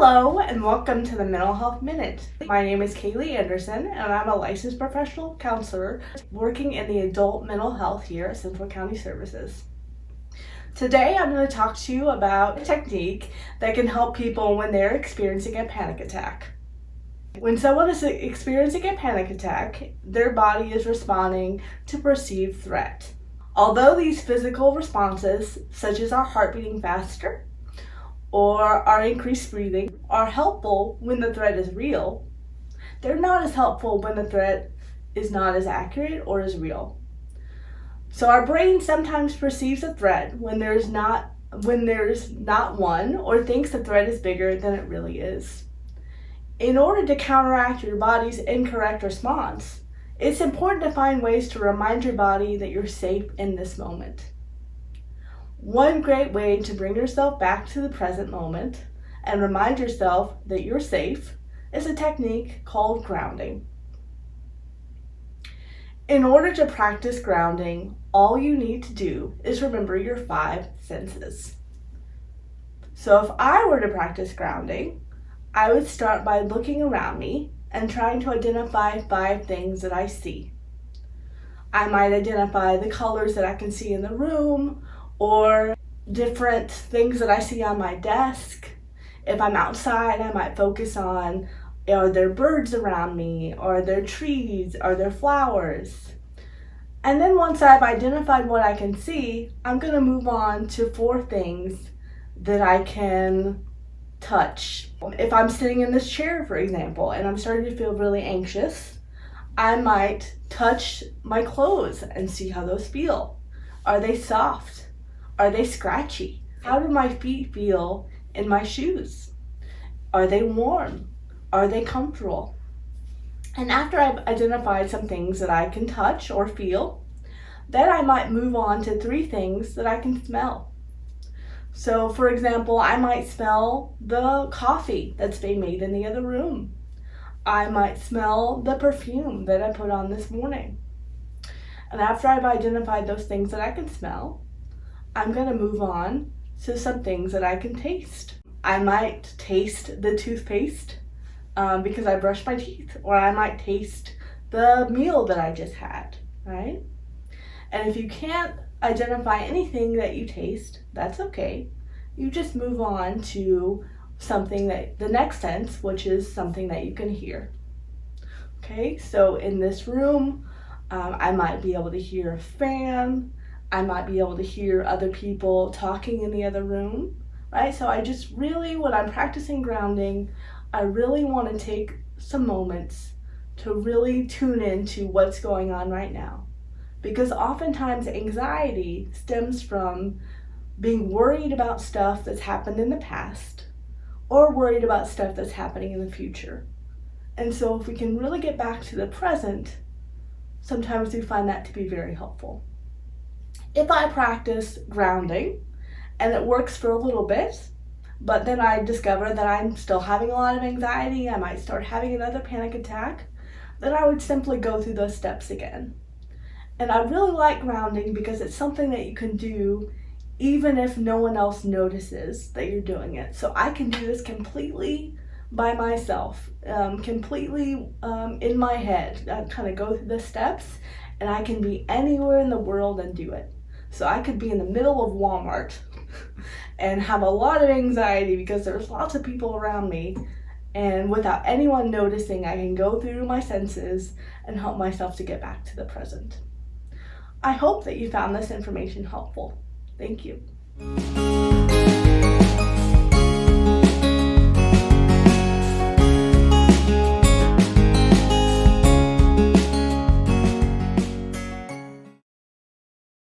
Hello and welcome to the Mental Health Minute. My name is Kaylee Anderson and I'm a licensed professional counselor working in the adult mental health here at Central County Services. Today I'm going to talk to you about a technique that can help people when they're experiencing a panic attack. When someone is experiencing a panic attack, their body is responding to perceived threat. Although these physical responses, such as our heart beating faster, or our increased breathing, are helpful when the threat is real, they're not as helpful when the threat is not as accurate or as real. So our brain sometimes perceives a threat when there's not one, or thinks the threat is bigger than it really is. In order to counteract your body's incorrect response, it's important to find ways to remind your body that you're safe in this moment. One great way to bring yourself back to the present moment and remind yourself that you're safe is a technique called grounding. In order to practice grounding, all you need to do is remember your 5 senses. So if I were to practice grounding, I would start by looking around me and trying to identify 5 things that I see. I might identify the colors that I can see in the room, or different things that I see on my desk. If I'm outside, I might focus on, are there birds around me? Are there trees? Are there flowers? And then once I've identified what I can see, I'm going to move on to 4 things that I can touch. If I'm sitting in this chair, for example, and I'm starting to feel really anxious, I might touch my clothes and see how those feel. Are they soft? Are they scratchy? How do my feet feel in my shoes? Are they warm? Are they comfortable? And after I've identified some things that I can touch or feel, then I might move on to 3 things that I can smell. So for example, I might smell the coffee that's being made in the other room. I might smell the perfume that I put on this morning. And after I've identified those things that I can smell, I'm going to move on to some things that I can taste. I might taste the toothpaste because I brushed my teeth, or I might taste the meal that I just had, right? And if you can't identify anything that you taste, that's okay. You just move on to something that, the next sense, which is something that you can hear. Okay, so in this room, I might be able to hear a fan. I might be able to hear other people talking in the other room, right? So I just really, when I'm practicing grounding, I really want to take some moments to really tune into what's going on right now. Because oftentimes anxiety stems from being worried about stuff that's happened in the past, or worried about stuff that's happening in the future. And so if we can really get back to the present, sometimes we find that to be very helpful. If I practice grounding and it works for a little bit, but then I discover that I'm still having a lot of anxiety, I might start having another panic attack, then I would simply go through those steps again. And I really like grounding because it's something that you can do even if no one else notices that you're doing it. So I can do this completely by myself, completely in my head. I kind of go through the steps and I can be anywhere in the world and do it. So I could be in the middle of Walmart and have a lot of anxiety because there's lots of people around me, and without anyone noticing, I can go through my senses and help myself to get back to the present. I hope that you found this information helpful. Thank you.